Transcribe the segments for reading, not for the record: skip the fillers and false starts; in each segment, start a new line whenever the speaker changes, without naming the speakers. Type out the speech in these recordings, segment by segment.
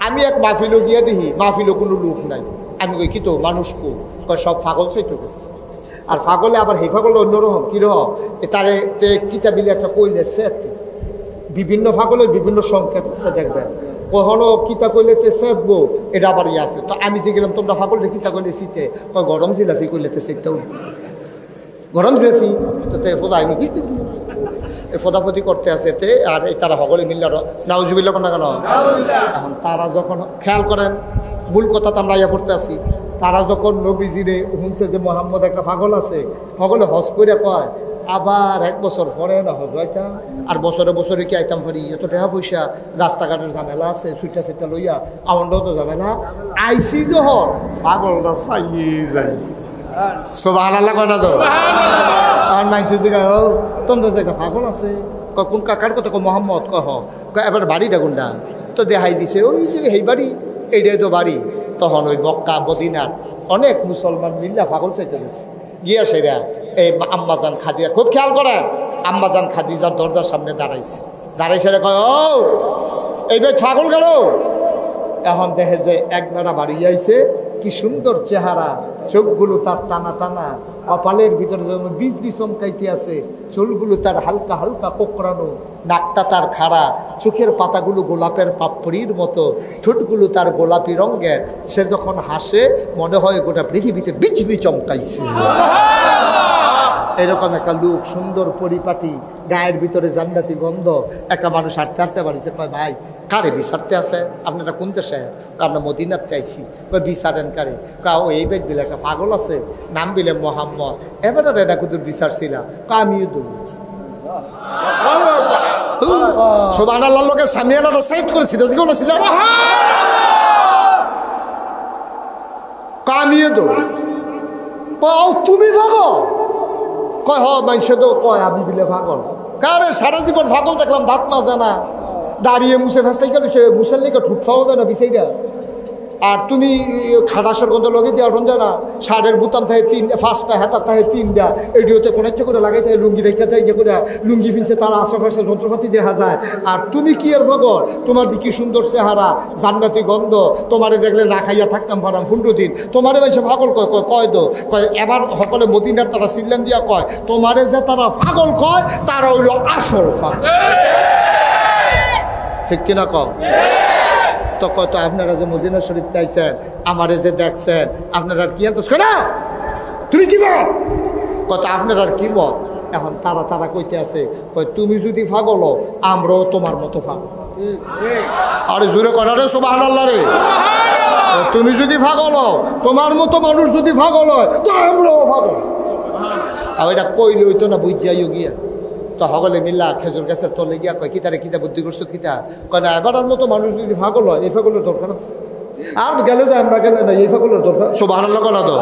আমি এক মাহফিলও গিয়া দেখি মাহফিলও কোনো লোক নাই। আমি কই কি তো মানুষ কয় সব পাগল চাইতে গেছে। আর পাগলে আবার সেই পাগল অন্যরকম কীরকম তারে কিতাবিলে একটা কইলে সেত বিভিন্ন পাগলের বিভিন্ন সংকেত আছে দেখবেন। কখনো কিতা কইলেতে সেতবো এটা আবার ইয়ে আছে। তো আমি যে গেলাম তোমরা পাগলটা কিতা কইলে শীতে কয় গরম জিলাফি কইলেতে শীতটাও গরম জিলাফি তো ফোদা আমি কি ফোদাফতি করতে আছে তে আর তারা সকলে মিললে নাউজুবিল্লাহ না কেন। এখন তারা যখন খেয়াল করেন মূল কথা তো আমরা ইয়া করতে আসি, তারা যখন নবীজিরে শুনছে যে মোহাম্মদ একটা পাগল আছে, সকলে হজ করে কয় আবার 1 বছর পরে না হজ হইতাম আর বছরে বছরে কি আইতাম পারি, এত টাকা পয়সা রাস্তাঘাটের ঝামেলা আছে, সুইটা সুইটা লইয়া আমারও তো ঝামেলা আইসি যখন পাগলটা চাইয়ে যায়। সুবহানাল্লাহ কয় না তো। আর মানছে যে তোমরা যে একটা পাগল আছে কোন কাকার কথা মোহাম্মদ কহ এবার বাড়িটা গুন্ডা তো দেখাই দিছে ওই যে এই বাড়ি এইটাই তো বাড়ি। তখন ওই মক্কা মদিনার অনেক মুসলমান মিল্লা পাগল চাইতে গেছে গিয়া সেরা এই আম্মাজান খাদিজা খুব খেয়াল করেন আম্মাজান খাদিজার দরজার সামনে দাঁড়াইছে রে কয় ও এই বেদ পাগল গেল। এখন দেখে যে একবেলা বাড়ি আইছে, কি সুন্দর চেহারা, চোখগুলো তার টানা টানা, কপালের ভিতরে যেমন বিজলি চমকাইতে আছে, চুলগুলো তার হালকা হালকা কোকড়ানো, নাকটা তার খাড়া, চোখের পাতাগুলো গোলাপের পাপড়ির মতো, ঠোঁটগুলো তার গোলাপি রঙের। সে যখন হাসে মনে হয় গোটা পৃথিবীতে বিজলি চমকাইছে। এরকম একটা লোক, সুন্দর পরিপাটি, গায়ের ভিতরে জান্নাতি গন্ধ। একটা মানুষ হাঁটতে হাঁটতে বাড়িছে, কয় ভাই কারে বিচারতে আছে আপনারা কোন দেশে? আমরা মদিনাতে আইসি। কয় বিচারেন কারে? কাও এই বেদ বিলে একটা পাগল আছে নাম বিলে মোহাম্মদ, এবার এটা কুতুর বিচার ছিল। আমিও দু সুবহানাল্লাহ লোকে সামিয়ানাটা সাইড করেছিল জীবন ছিল আমিও দু তুমি পাগল? কয় হ মানুষে তো কয় আমি বিলে পাগল। কারে সারা জীবন পাগল দেখলাম, দাঁত মাজে না, দাঁড়িয়ে মুছে ফেসলাই গেল, সে মুছের লিখে ঠুট খাওয়া যায় না বিষয়টা। আর তুমি খাটাসের গন্ধ লগে দিয়ে আটন যায় না, শাড়ের বুতাম থাকে 5টা, হাতার থাকে 3টা, এডিওতে কোনো ইচ্ছে করে লাগাই থাকে, লুঙ্গি রেখে থাকে ইয়ে করে লুঙ্গি ফিনছে, তার আশেপাশে যন্ত্রপাতি দেখা যায়। আর তুমি কি এর পাগল? তোমার কি সুন্দর চেহারা, জান্নাতি গন্ধ, তোমারে দেখলে না খাইয়া থাকতাম পারাম 15 দিন। তোমারে বেশি পাগল কয় কয় দো কয় এবার সকলে মদিনার তারা সিল্লাম দিয়া কয় তোমারে যে তারা পাগল কয় তারা হইল আসল পাগল। ঠিক কিনা কও? তো কত আপনারা যে মদিনা শরীফ চাইছেন, আমারে যে দেখছেন, আপনারা কি আনতো না তুমি কি বল কত আপনারা কি মত? এখন তারা কইতে আছে তুমি যদি পাগল আমরাও তোমার মতো পাগল। আরে জোরে কথা রে সুবহানাল্লাহ রে। তুমি যদি পাগল তোমার মতো মানুষ যদি পাগল হয় তো আমরাও পাগল। আর এটা কইলে হইতো না বুঝাইও গিয়া। তো সকলে মিল্লা খেজুর গাছের তলে গিয়া কয় কিতারে কিতা বুদ্ধি করছো কিতা কয় না এবার মতো মানুষ যদি পাগল হয় এই পাগলের দরকার আছে। আর গেলে যে আমরা গেলে না এই পাগলের দরকার। সুবহানাল্লাহ কনা তো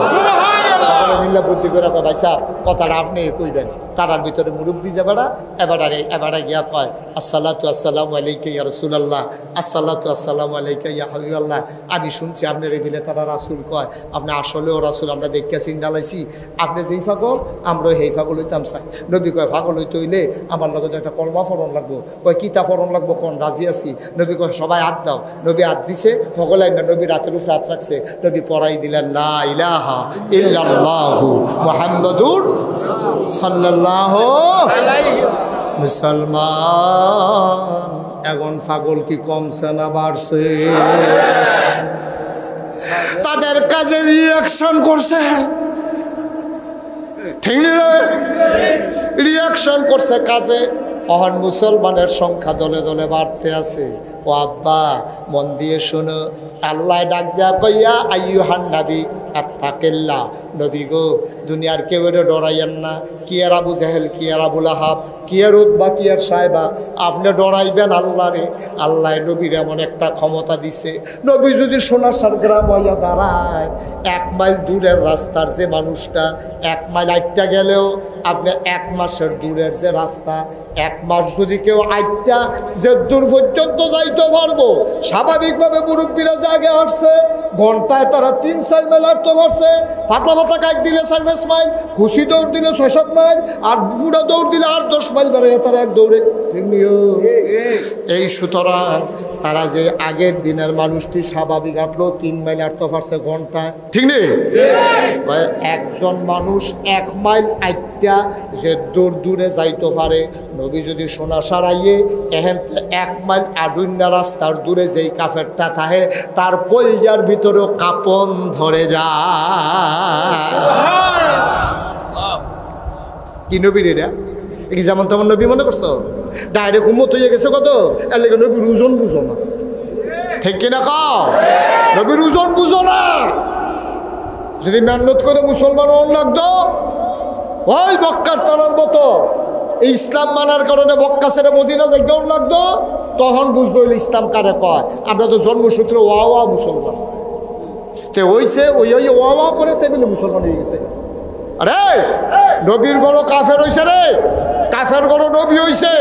সকলে মিল্লা বুদ্ধি করে কয় ভাই সাহেব কথাটা আপনি কইবেন। তারার ভিতরে মুরব্বী যাবারা এবারে গিয়া কয় আসসালাতু আসসালামু আলাইকা ইয়া রাসূলুল্লাহ, আসসালাতু আসসালামু আলাইকা ইয়া হাবিবাল্লাহ। আমি শুনছি আপনার এই বিলে তারা রাসূল কয়, আপনি আসলেও রাসূল, আমরা দেখে চিন্তালাইছি আপনি যেই পাগল আমরাও সেই পাগল হইতাম চাই। নবী কয় পাগল হইতে হইলে আমার লগত একটা কলমা ফরণ লাগবো। কয় কিতা ফরণ লাগবো কোন? রাজি আছি। নবী কয় সবাই হাত দাও। নবী হাত দিছে, সকলাই না নবী রাতের উপরে হাত রাখছে, নবী পড়াই দিলেন লা ইলাহা ইল্লাল্লাহু মুহাম্মাদুর সাল্লাল্লাহু মুসলমান। এখন পাগল কি কমছে না বাড়ছে? তাদের কাজে রিয়াকশন করছে, ঠিক না? রিয়াকশন করছে কাজে। অহন মুসলমানের সংখ্যা দলে দলে বাড়তে আছে। ও আব্বা মন দিয়ে শোনো, আল্লাহ ডাক দেয়া কইয়া আইয়ুহান নবী আত্তাকিল্লাহ, নবী গো দুনিয়ার কেউ ডরাইয়েন না। কি আর আবু জাহেল, কি আর আবু লাহাব, কি আর উতবা, কি আর সাইবা, আপনি ডরাইবেন আল্লাহ রে। আল্লাহ নবীর এমন একটা ক্ষমতা দিছে, নবী যদি সোনার গ্রাম হইয়া দাঁড়ায় 1 মাইল দূরের রাস্তার যে মানুষটা 1 মাইল আইটা গেলেও আপনি 1 মাসের দূরের যে রাস্তা 1 মাস যদি কেউ আইটা যে দূর পর্যন্ত যাইতে পারবো। স্বাভাবিকভাবে মুরব্বীরা যে আগে আসছে ঘন্টায় তারা 3-4 মাইল হাঁটতে পারছে। পাতলা পাতলা কাক দিলে 4-5 মাইল, খুশি দৌড় দিলে 6-7 মাইল, আর বুড়া দৌড় দিলে 8-10 মাইল বেড়ে তারা এক দৌড়ে। ঠিক নিও এই সুতরাং তারা যে আগের দিনের মানুষটি স্বাভাবিক হাঁটলো 3 মাইল হাঁটতে পারছে ঘন্টায়। ঠিক নেই? একজন মানুষ 1 মাইল আইটা যে দূরে যাইতে পারে, নবী যদি সোনা সারাইয়ে এহেন 1 মাইল আডুন্না রাস্তার দূরে যেই কাফেরটা থাকে তার কলজার ভিতরেও কাপন ধরে যায়। কি নবীর এটা? কি যেমন তেমন নবী মনে করছো? ডাইরেক্ট উম্মত হয়ে গেছে কত? এর লেগে নবীর ওজন বুঝো না। ঠিক কিনা কও? নবীর ওজন বুঝো না। যদি মেহনত করে মুসলমান হন লাগতো ওই বক্কার টানার মতো ইসলাম মানার কারণে বক্কা ছেড়ে মদিনা যাইতেও লাগতো, তখন বুঝতো ইসলাম কারে কয়। আমরা তো জন্মসূত্রে ওয়া মুসলমান তে হইছে, ওই ওয়া করে তেমনি মুসলমান হয়ে গেছে। আরে নবীর গড় কাফের হইছে রে, কাফের গড় নবী হইছে।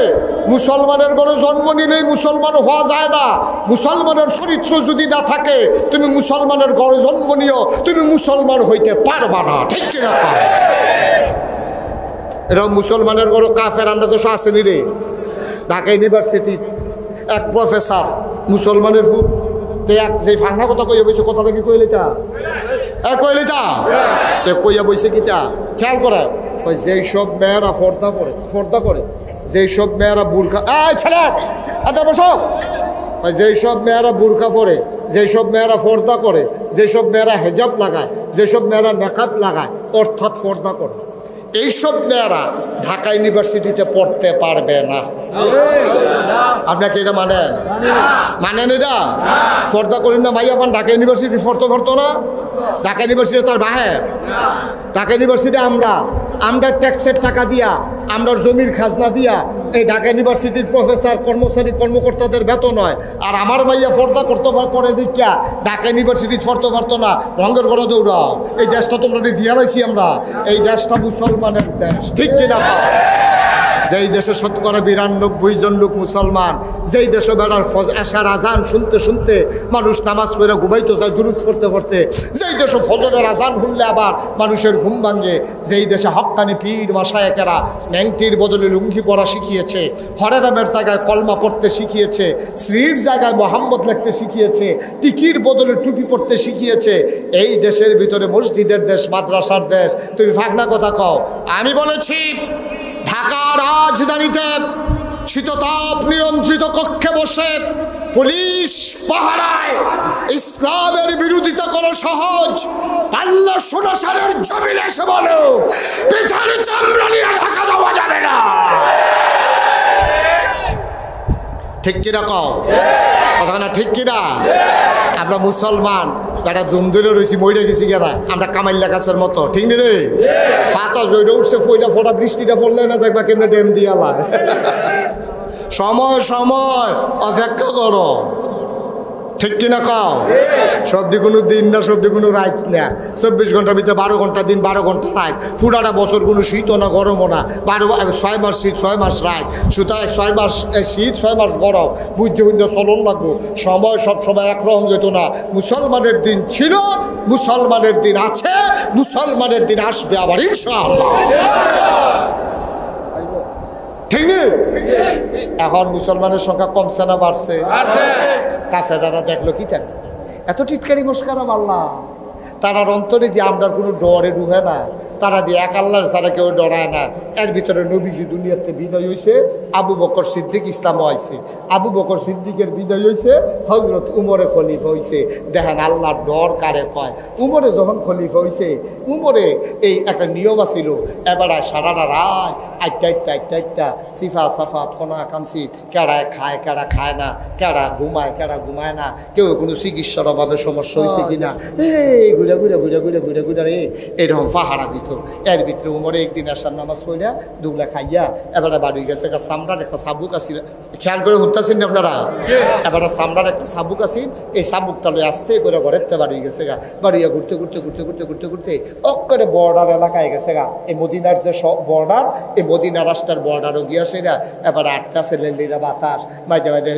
মুসলমানের গড়ে জন্ম নিলেই মুসলমান হওয়া যায় না। মুসলমানের চরিত্র যদি না থাকে, তুমি মুসলমানের গড়ে জন্ম নিও, তুমি মুসলমান হইতে পারবা না। ঠিক কিনা? এরকম মুসলমানের গড় কাফের আমরা তো আসেনি রে। ঢাকা ইউনিভার্সিটি এক প্রফেসর মুসলমানের ফুট এক যে ফাঁকা কথা কইয়া বইছে, কথাটা কি কইলিতা কইয়া বইছে কিতা খেয়াল করে। যেই সব মেয়েরা ফর্দা করে, যেই সব মেয়েরা বুরখা ছেলে আচ্ছা বসো, যেই সব মেয়েরা বুরখা পরে, যেই সব মেয়েরা ফর্দা করে, যেসব মেয়েরা হেজাব লাগায়, যেসব মেয়েরা নেকাব লাগায় অর্থাৎ ফর্দা করে, এইসব মেয়েরা ঢাকা ইউনিভার্সিটিতে পড়তে পারবে না। আপনাকে এটা মানেন? এটা ফর্দা করেন না মাইয়া পান ঢাকা ইউনিভার্সিটি পড়তো না। ঢাকা ইউনিভার্সিটি তার বাহের। ঢাকা ইউনিভার্সিটি আমরা ট্যাক্সের টাকা দিয়া, আমরা জমির খাজনা দিয়া এই ঢাকা ইউনিভার্সিটির প্রফেসর কর্মকর্তাদের বেতন হয়। আর আমার মাইয়া ফর্দা করতে পরে দেখিয়া ঢাকা ইউনিভার্সিটি পড়তে পারতো না, রঙের ঘরে দৌড়াও। এই দেশটা তোমরা দিয়া লাইছি আমরা, এই দেশটা মুসলমানের দেশ। ঠিক কিনা? যেই দেশে 99% জন লোক মুসলমান, যেই দেশে বেড়ার আশার আজান শুনতে শুনতে মানুষ নামাজ পড়ে ঘুমাইতে যায় দুরূদ পড়তে, যেই দেশে ফজরের আজান শুনলে আবার মানুষের ঘুম ভাঙে, যেই দেশে হক্কানি পীর মাশায়েখেরা ন্যাংটির বদলে লুঙ্গি পরা শিখিয়েছে, হরেরামের জায়গায় কলমা পড়তে শিখিয়েছে, শ্রীর জায়গায় মোহাম্মদ লিখতে শিখিয়েছে, টিকির বদলে টুপি পড়তে শিখিয়েছে, এই দেশের ভিতরে মসজিদের দেশ, মাদ্রাসার দেশ, তুমি ফাঁকনা কথা কও। আমি বলেছি ঢাকা রাজধানীতে শীততাপ নিয়ন্ত্রিত কক্ষে বসে পুলিশ পাহারায় ইসলামের বিরোধিতা করা সহজ। পাল্লা সোনাসারের জমিনে এসে বলো পিছনে চামড়া নিয়ে ঢাকা যাওয়া যাবে না। ঠিক কিনা কও? কথা না ঠিক কিনা? আমরা মুসলমান একটা দুমদুরে রয়েছি, মইরে গেছি কেনা আমরা কামাইল্লা গাছের মতো। ঠিক নি রে? ফাতা জৈরে উঠছে, ফইটা ফোটা বৃষ্টিটা পড়লে না দেখবা কেমনে ড্যাম দিয়ালায়। সময় অপেক্ষা করো। ঠিক কিনা কও? সবটি কোনো দিন না, সবটি কোনো রাত না। 24 ঘন্টার ভিতরে 12 ঘন্টা দিন, 12 ঘন্টা রাত। পুরাটা বছর কোনো শীতও না গরমও না। 6 মাস শীত, 6 মাস রাত। সুতরাং 6 মাস শীত, 6 মাস গরম, বুঝতে চলন লাগবো। সময় সব সময় একরকম যেত না। মুসলমানের দিন ছিল, মুসলমানের দিন আছে, মুসলমানের দিন আসবে আবার ইনশাআল্লাহ। ঠিক এখন মুসলমানের সংখ্যা কমছে না বাড়ছে? কাফেররা দেখলো কি তারা এত টিটকারি মস্কারা মারলাম, তারার অন্তরে দিয়ে আমরা কোনো ডরে ঢুকে না, তারা দিয়ে এক আল্লাহর ছাড়া কেউ ডরায় না। এর ভিতরে নবীজি দুনিয়াতে বিদায় হয়েছে, আবু বকর সিদ্দিক ইসলাম হয়েছে, আবু বকর সিদ্দিকের বিদায় হয়েছে, হজরত উমরে খলিফা হয়েছে। দেখেন আল্লাহর ডর কারে কয়। উমরে যখন খলিফা হয়েছে, উমরে এই একটা নিয়ম আছিল, এবারে সারাটা রাত আটটা সিফা সাফাত কোনা কানসি, কেড়া খায় কেড়া খায় না, কেড়া ঘুমায় না, কেউ কোনো চিকিৎসার অভাবে সমস্যা হয়েছে কিনা, এই ঘুরে রে এরকম পাহারা দিত। হইতো এর ভিতরে উমরে একদিন আসার নামাজ পড়িয়া দুগলা খাইয়া এবারে বাড়ি গেছে সামরার একটা সাবুক আসিল খেয়াল করে শুনতেছেন আপনারা এবারে সামরার একটা সাবুক আসিল এই সাবুকটা লয়ে আসতে করে ঘরের তে বাড়ি গেছে গা বাড়িয়া ঘুরতে ঘুরতে ঘুরতে ঘুরতে ঘুরতে ঘুরতে অক্করে বর্ডার এলাকায় গেছে গা এই মদিনার যে বর্ডার এই মদিনা রাষ্ট্রের বর্ডারও গিয়া সেটা এবারে আটটা আছে লেলিরা বাতাস মাঝে মাঝে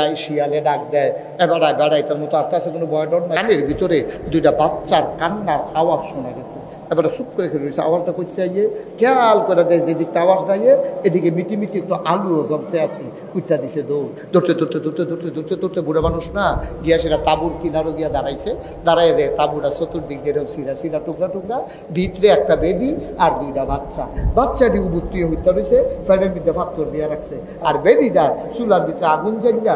এই শিয়ালে ডাক দেয় এবারে বেড়াইতার মতো আটটা আছে কোনো বর্ডার কানের ভিতরে দুইটা বাচ্চার কান্নার আওয়াজ শোনা গেছে এবারে চুপ করে খেলে রয়েছে আওয়াজটা করতে আইয়ে খেয়াল করে দেয় যেদিকটা আওয়াজ দাঁড়িয়ে এদিকে মিটি মিটি একটু আলুও জমতে আছে কুইটা দিছে দৌড়তে দৌড়তে দৌড়তে দৌড়তে দৌড়তে দৌড়তে বুড়ো মানুষ না গিয়া সেটা তাঁবুর কিনারও গিয়া দাঁড়াইছে দাঁড়াইয়ে দেয় তাঁবুটা চতুর্দিক দিয়ে এরকম সিরা সিরা টুকরা টুকরা ভিতরে একটা বেডি আর দুইটা বাচ্চাটি উবুত্তি হইতে রয়েছে ফ্যানের মধ্যে ফাত্তর দিয়া রাখছে আর বেডিটা চুলার ভিতরে আগুন জ্বালিয়া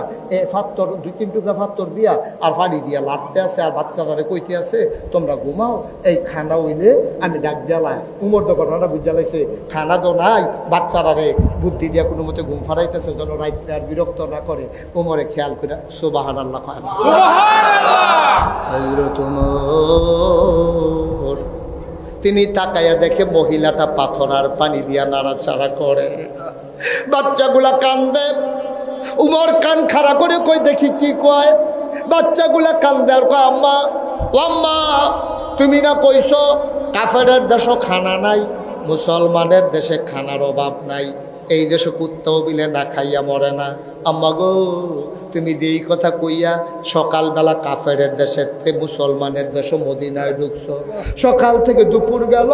ফাত্তর 2-3 টুকরা ফাত্তর দিয়া আর পানি দিয়া লাড়তে আছে আর বাচ্চারা কইতে আছে তোমরা ঘুমাও এই খানা হইলে আমি ডাক জ্বালাই উমর তো ঘটনাটা বুঝালাইছে খানা তো নাই বাচ্চারা বুদ্ধি দিয়া কোনো মতে ঘুম ফাড়াইতেছে যেন রাত্রে আর বিরক্ত না করে উমরে খেয়াল করে সুবহানাল্লাহ কয় না হযরত উমর তিনি তাকাইয়া দেখে মহিলাটা পাথর আর পানি দিয়া নাড়াচাড়া করে বাচ্চাগুলা কান্দে উমর কান খাড়া করে কই দেখি কি কয় বাচ্চাগুলা কান্দে আর কয় আম্মা ও আম্মা তুমি না কইছো কাফেরের দেশে খানা নাই মুসলমানের দেশে খানার অভাব নাই এই দেশে কুত্তাও বিলে না খাইয়া মরে না আম্মা গো তুমি যেই কথা কইয়া সকালবেলা কাফেরের দেশে মুসলমানের দেশে মদিনায় ঢুকছো সকাল থেকে দুপুর গেল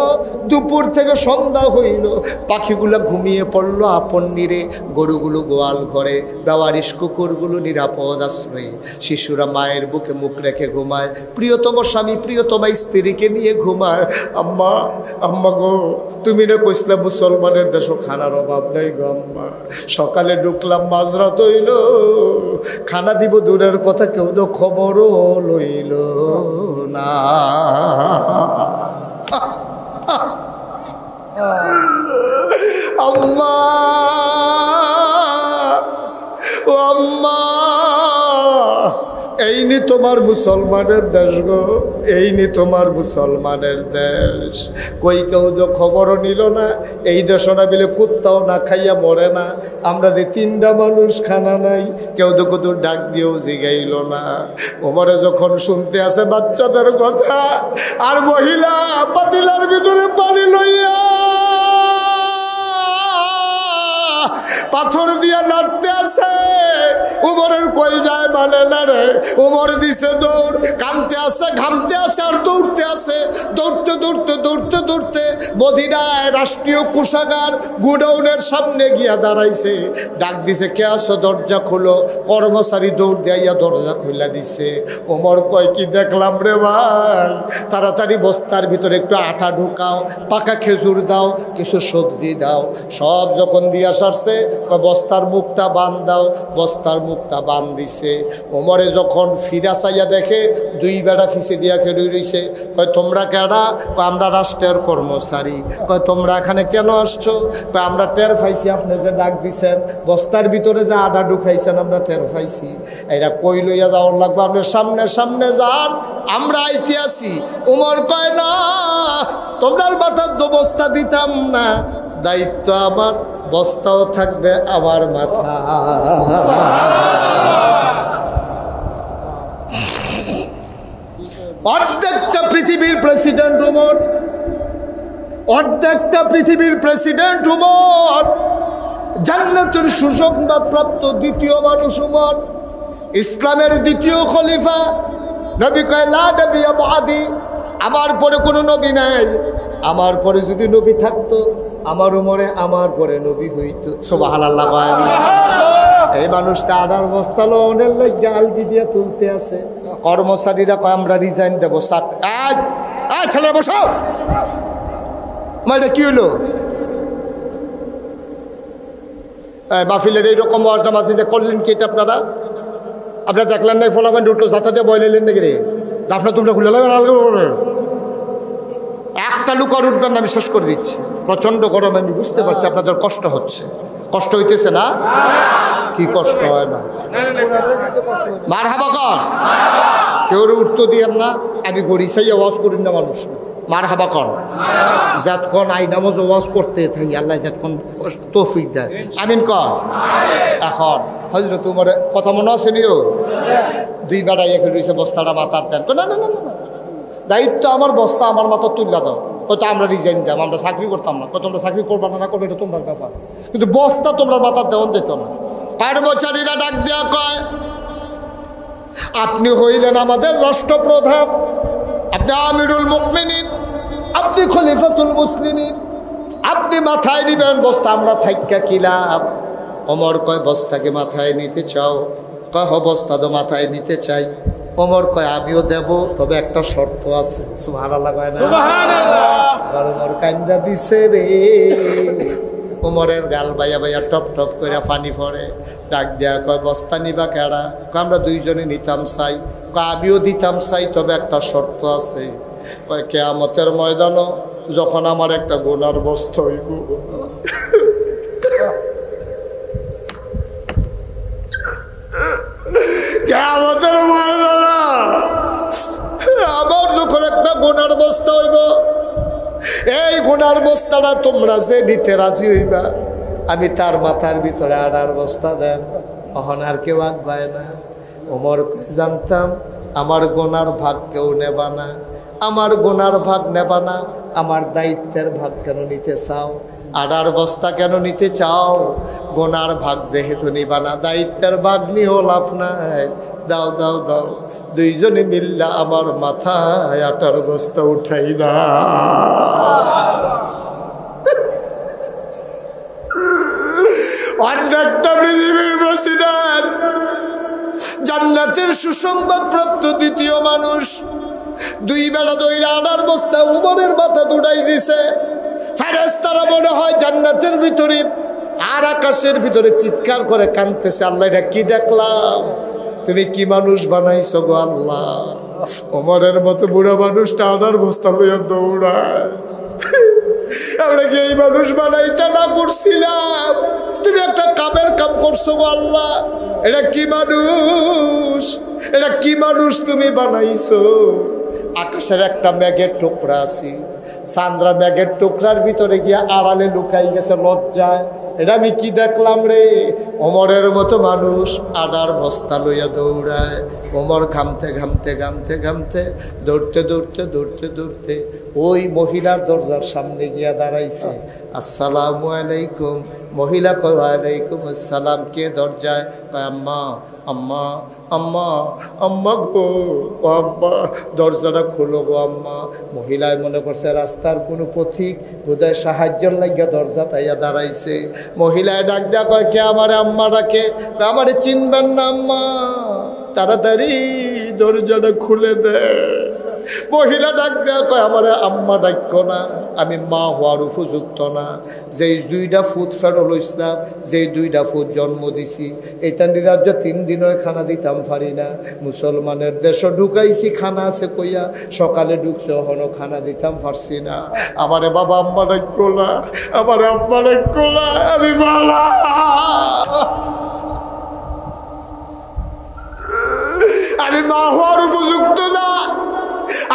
দুপুর থেকে সন্ধ্যা হইল পাখিগুলো ঘুমিয়ে পড়লো আপন নিরে গরুগুলো গোয়াল ঘরে বেওয়ারিশ কুকুরগুলো নিরাপদ আশ্রয়ে শিশুরা মায়ের বুকে মুখ রেখে ঘুমায় প্রিয়তম স্বামী প্রিয়তমা স্ত্রীকে নিয়ে ঘুমায় আম্মা আম্মা গো তুমি না কইসলা মুসলমানের দেশে খানার অভাব নাই গো আম্মা সকালে ঢুকলাম মাঝরাত হইল খানা দিব দূরের কথা কেউ তো খবরও লইল না আম্মা ও আম্মা এই নি তোমার মুসলমানের দেশ গো এই নি তোমার মুসলমানের দেশ কই কেউ তো খবরও নিল না এই দেশ না বিলে কুত্তাও না খাইয়া মরে না আমরা যে 3টা মানুষ খানা নাই কেউ তো কত ডাক দিয়েও জিগাইল না ওমরে যখন শুনতে আসে বাচ্চাদের কথা আর মহিলা পাতিলার ভিতরে পানি লইয়া পাথর দিয়া লড়তে আসে উমরের কই যায় মানে না রে উমর দিছে দৌড় কামতে আসে ঘামতে আসে আর দৌড়তে আসে দৌড়তে দৌড়তে দৌড়তে দৌড়তে মদিনায় রাষ্ট্রীয় কোষাগার গুডাউনের সামনে গিয়া দাঁড়াইছে ডাক দিছে কে আসো দরজা খুলো কর্মচারী দৌড় দিয়া দরজা খুলে দিছে উমর কয় কি দেখলাম রে ভাই তাড়াতাড়ি বস্তার ভিতরে একটু আটা ঢুকাও পাকা খেজুর দাও কিছু সবজি দাও সব যখন দিয়া সারছে বস্তার মুখটা বান দাও বস্তার মুখটা বান দিছে ওমরে যখন ফিরা চাইয়া দেখে 2 বেড়া ফিসে দিয়া খেলে রইছে কয় তোমরা কেডা কয় আমরা রাষ্ট্রের কর্মচারী কয় তোমরা এখানে কেন আসছো কয় আমরা টের পাইছি আপনি যে ডাক দিছেন বস্তার ভিতরে যে আটা ঢুকাইছেন আমরা টের পাইছি এরা কই লইয়া যাওয়ার লাগবে আপনি সামনে সামনে যান আমরা আইতে আসি ওমর কয় না তোমরার মাথার তো বস্তা দিতাম না দায়িত্ব আমার বস্তাও থাকবে আমার মাথা অর্ধেকটা পৃথিবীর প্রেসিডেন্ট উমর অর্ধেকটা পৃথিবীর প্রেসিডেন্ট উমর জান্নাতের সুসংবাদ প্রাপ্ত দ্বিতীয় মানুষ উমর ইসলামের দ্বিতীয় খলিফা নবী কয় লা নবিয়্যা বাদি আমার পরে কোনো নবী নাই আমার পরে যদি নবী থাকতো আমার উমরে আমার পরে নবী হইতো সুবহানাল্লাহ এই মানুষটা আনার বস্তা লোনের লাগিয়া আলগি দিয়ে তুলতে আছে কর্মচারীরা কয় আমরা রিজাইন দেবো সাপ ছেলে বসো এটা কি হলো মাহফিলের এইরকম ওয়াজটা মাসিদে করলেন কি এটা আপনারা দেখলেন নাই ফলাফান উঠলো চাচা দিয়ে বয় নিলেন নাকি রে আপনার তোমরা খুলে নেবেন একটা লুক আর উঠবেন আমি শেষ করে দিচ্ছি প্রচন্ড গরম আমি বুঝতে পারছি আপনাদের কষ্ট হচ্ছে কষ্ট হইতেছে না কি কষ্ট হয় না মারহাবা কর কেউ উঠতে দিয়েন না আমি গড়িসাই আওয়াজ করি না মানুষ মারহাবা কর। যতক্ষণ আই নামাজ ওয়াজ করতে থাকি আল্লাহ যতক্ষণ তৌফিক দেয়, আমিন কর। এখন হযরত উমরের কথা মনে আছে নিও, দুই বেড়াই এখানে রয়েছে, বস্তাটা মাথার দেন। না না না না, দায়িত্ব আমার, বস্তা আমার মাথা তুললা দাও। হয়তো আমরা রিজাইন দাম, আমরা চাকরি করতাম না, তোমরা চাকরি করবা না করবে এটা তোমার ব্যাপার, কিন্তু বস্তা তোমরা মাথার দেওয়ান যেত না। কর্মচারীরা ডাক দেওয়া কয়, আপনি হইলেন আমাদের রাষ্ট্রপ্রধান, আপনি আমিরুল মুমিনিন, আপনি খলিফাতুল মুসলিমিন, আপনি মাথায় নিবেন বস্তা, আমরা থাইক্কা কি লাভ? ওমর কয়, বস্তাকে মাথায় নিতে চাও? কয় হ, বস্তা তো মাথায় নিতে চাই। ওমর কয়, আমিও দেব, তবে একটা শর্ত আছে। সুবহানাল্লাহ কয় না? সুবহানাল্লাহ। ওমর কান্দা দিছে রে, ওমরের গাল বাইয়া বাইয়া টপ টপ করে পানি পড়ে। ডাক দেয়া কয়, বস্তা নিবা কেডা? আমরা দুইজনে নিতাম চাই। আমিও দিতাম চাই, তবে একটা শর্ত আছে। কয়, কিয়ামতের ময়দানও যখন আমার একটা গুনার বস্তা হইব, কিয়ামতের ময়দানে আমার যখন একটা গুনার বস্তা হইব, এই গুনার বস্তাটা তোমরা যে নিতে রাজি হইবা, আমি তার মাথার ভিতরে আড়ার বস্তা দেন, তখন আর কেউ আঁকবায় না। ওমর জানতাম আমার গোনার ভাগ কেউ নেবা না, আমার গোনার ভাগ নেবা না, আমার দায়িত্বের ভাগ কেন নিতে চাও? আড়ার বস্তা কেন নিতে চাও? গোনার ভাগ যেহেতু নিবা না, দায়িত্বের ভাগ নিয়েও লাভ নাই। দাও দাও দাও, দুইজনে মিল্লা আমার মাথায় আটার বস্তা উঠাই না। অর্ধেকটা পৃথিবীর প্রেসিডেন্ট, জান্নাতের সুসংবাদ প্রাপ্ত দ্বিতীয় মানুষ, দুই বেলা দইরা আনার বস্তা উমরের মাথা দুটাই দিছে। ফেরেশতারা মনে হয় জান্নাতের ভিতরে আর আকাশের ভিতরে চিৎকার করে কাঁদতেছে, আল্লাহ এটা কি দেখলাম, তুমি কি মানুষ বানাইছো গো আল্লাহ? ওমরের মতো বুড়া মানুষটা আনার বস্তা লইয়া দৌড়ায়, আমরা কি এই মানুষ বানাইতে না করছিলাম? তুমি একটা কামের কাম করছো গো আল্লাহ, এটা কি মানুষ, এটা কি মানুষ তুমি বানাইছো? আকাশের একটা মেঘের টুকরা আছে, চান্দ্রা মেঘের টুকরার ভিতরে গিয়ে আড়ালে লুকাই গেছে লজ্জায়, এটা আমি কি দেখলাম রে? ওমরের মতো মানুষ আডার বস্তা লইয়া দৌড়ায়। ওমর ঘামতে ঘামতে ঘামতে ঘামতে দৌড়তে দৌড়তে দৌড়তে দৌড়তে ওই মহিলার দরজার সামনে গিয়া দাঁড়াইছে। আসসালামু আলাইকুম। মহিলা কয়, ওয়ালাইকুম আসসালাম। কে দরজায়? কয়, আম্মা আম্মা আম্মা আম্মা গো, আম্মা দরজাটা খোলো গো আম্মা। মহিলায় মনে করছে রাস্তার কোনো পথিক বোধহয় সাহায্যের লাগিয়া দরজা তাইয়া দাঁড়াইছে। মহিলায় ডাক দেয়া কয়, কে আমারে আম্মা ডাকে? আমারে চিনবেন না আম্মা, তাড়াতাড়ি দরজাটা খুলে দে। মহিলা ডাক দেয়া কয়, আমার আম্মা ডাক্য না, আমি মা হওয়ার উপযুক্ত না। যেই 2টা ফুট ফেরল ইসলাম, যেই 2টা ফুট জন্ম দিছি, এইটা নিরাজ্য 3 দিন খানা দিতাম পারি না। মুসলমানের দেশ ঢুকাইছি, খানা আছে কইয়া, সকালে ঢুকছে এখনো খানা দিতাম পারছি না। আমারে বাবা আম্মা ডাক্য না, আমার আম্মা ডাক্য না, আমি মালা, আমি মা হওয়ার উপযুক্ত না,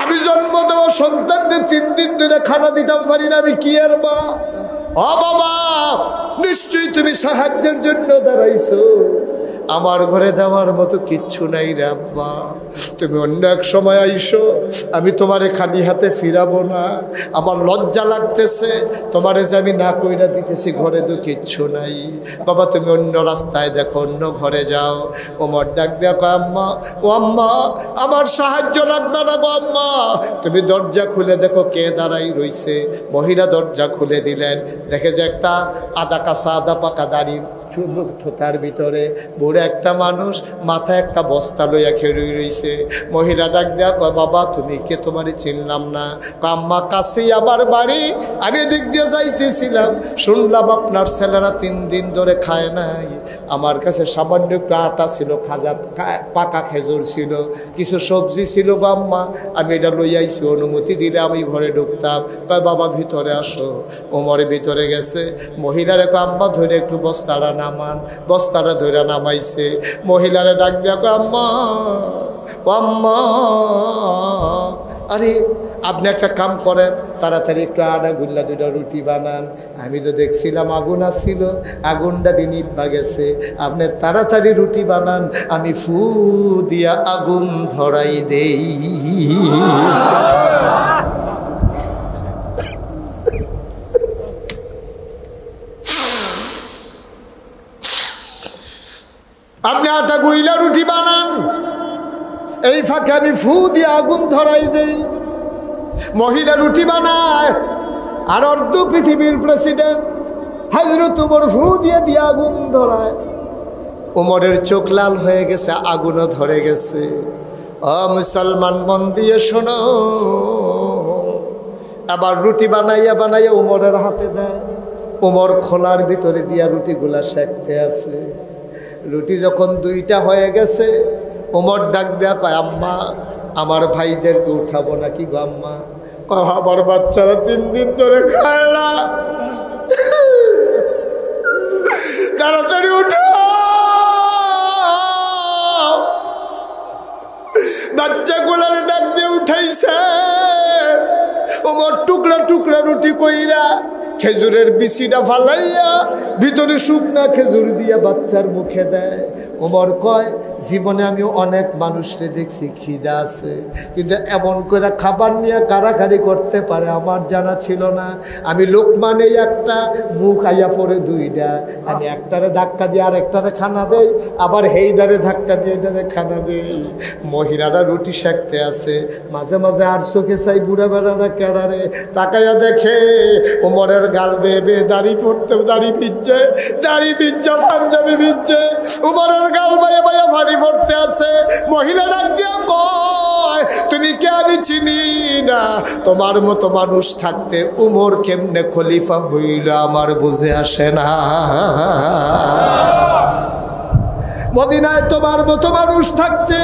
আমি জন্ম দেওয়া সন্তানকে 3 দিন ধরে খানা দিতাম পারি না, আমি কি আর মা? ও বাবা, নিশ্চয়ই তুমি সাহায্যের জন্য দাঁড়াইছো, আমার ঘরে দেওয়ার মতো কিচ্ছু নাই রে আব্বা, তুমি অন্য এক সময় আইসো, আমি তোমারে খালি হাতে ফিরাবো না। আমার লজ্জা লাগতেছে, তোমারে যে আমি না কইরা দিতেছি, ঘরে তো কিচ্ছু নাই। বাবা তুমি অন্য রাস্তায় দেখো, অন্য ঘরে যাও। ওমর ডাক দেখো, আম্মা ও আম্মা, আমার সাহায্য লাগবে না গো আম্মা, তুমি দরজা খুলে দেখো কে দাঁড়াই রইছে। মহিলা দরজা খুলে দিলেন, দেখে যে একটা আদা কাঁচা আদা পাকা দাড়ি তার ভিতরে বুড়ো একটা মানুষ, মাথায় একটা বস্তা লইয়া খেয়ে রইছে। মহিলা ডাক দেয়া কয়, বাবা তুমি কে? তোমারে চিনলাম না। আম্মা কাছেই আমার বাড়ি, আমি এদিক দিয়ে যাইতেছিলাম, শুনলাম আপনার ছেলেরা 3 দিন ধরে খায় নাই। আমার কাছে সামান্য একটু আটা ছিল, খাজা পাকা খেজুর ছিল, কিছু সবজি ছিল গো আম্মা, আমি এটা লইয়াইছি, অনুমতি দিলে আমি ঘরে ঢুকতাম। কয় বাবা ভিতরে আসো। ওমরে ভিতরে গেছে, মহিলারে কয়, আম্মা ধরে একটু বস্তাটা নামান। বস্তাটা ধরে নামাইছে। মহিলারে ডাক দিয়া কয়, আম্মা আম্মা, আরে আপনি একটা কাম করেন, তাড়াতাড়ি একটু আটা গুল্লা 2টা রুটি বানান। আমি তো দেখছিলাম আগুন আসছিল, আগুনটা দিন নিভা গেছে। আপনি তাড়াতাড়ি রুটি বানান, আমি ফু দিয়া আগুন ধরাই দেই। আপনি আটা গুইলা রুটি বানান, এই ফাঁকে আমি ফু দিয়ে আগুন ধরাই দেই। মহিলা রুটি বানায়, আর অর্ধ পৃথিবীর প্রেসিডেন্ট হযরত ওমর ফু দিয়ে আগুন ধরায়। ওমরের চোখ লাল হয়ে গেছে, আগুনও ধরে গেছে। ও মুসলমান, মন দিয়ে শোনো। আবার রুটি বানাইয়া বানাইয়া ওমরের হাতে দেয়। ওমর খোলার ভিতরে দিয়া রুটিগুলা সেঁকতে আছে। রুটি যখন 2টা হয়ে গেছে, ওমর ডাক দেয়া কয়, আম্মা আমার ভাইদেরকে উঠাবো নাকি গো আম্মা? কয় আমার বাচ্চারা 3 দিন ধরে খায় না, তাড়াতাড়ি উঠো। বাচ্চাগুলারে ডাক দিয়ে উঠাইছে। ওমর টুকরা টুকরা রুটি কইরা খেজুরের বিচিটা ফালাইয়া ভিতরে শুকনা খেজুর দিয়া বাচ্চার মুখে দেয়। ওমর কয়, জীবনে আমি অনেক মানুষকে দেখছি খিদা আছে, কিন্তু এমন করে খাবার নিয়ে কারাকারি করতে পারে আমার জানা ছিল না। আমি লোকমানে একটা, মুখ আইয়া পড়ে 2টা, আমি একটারে ধাক্কা দিয়ে আর একটারে খানা দেই, আবার হেইডারে ধাক্কা দিয়ে এটারে খানা দেই। মহিলারা রুটি সেঁকতে আছে, মাঝে মাঝে আর চোখে চাই বুড়া বেড়ারা কেড়ারে তাকাইয়া দেখে ওমরের গাল বেয়ে বেয়ে দাড়ি পড়তে, দাড়ি ভিজছে, দাড়ি ভিজছে, পাঞ্জাবি ভিজছে, ওমরের গাল বাইয়া বাইয়া পানি পড়তে আছে। মহিলা ডাক দিয়া কয়, তুমি কে? আমি চিনি না। তোমার মতো মানুষ থাকতে উমর কেমনে খলিফা হইল আমার বুঝে আসে না। মদিনায় তোমার মতো মানুষ থাকতে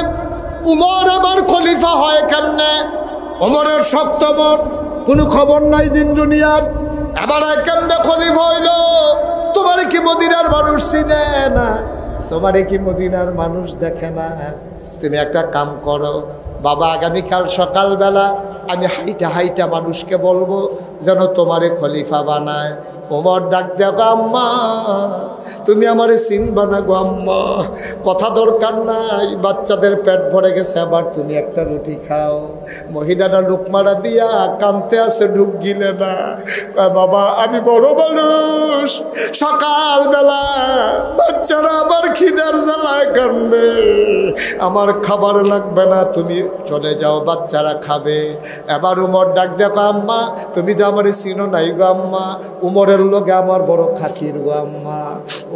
উমর আবার খলিফা হয় কেমনে? উমরের শক্ত মন, কোনো খবর নাই দিন দুনিয়ার, এবার কেমনে খলিফা হইল? তোমার কি মদিনার মানুষ চিনে না? তোমারে কি মদিনার মানুষ দেখে না? তুমি একটা কাম করো বাবা, আগামীকাল সকালবেলা আমি হাইটা হাইটা মানুষকে বলবো যেন তোমারে খলিফা বানায়। ওমর ডাক দেখো, আম্মা তুমি আমারে চিনবা না গো আম্মা, কথা দরকার নাই, বাচ্চাদের পেট ভরে গেছে, আবার তুমি একটা রুটি খাও। মহিলারা লোকমারা দিয়া কানতে আছে, ঢুক গিলে না। বাবা আমি বড় মানুষ, সকালবেলা বাচ্চারা আবার খিদার জ্বালায় কানবে, আমার খাবার লাগবে না, তুমি চলে যাও, বাচ্চারা খাবে। এবার উমর ডাক দেখো, আম্মা তুমি তো আমারে চিনো নাই গো আম্মা, উমরের লোকে আমার বড় খাতির গো আম্মা,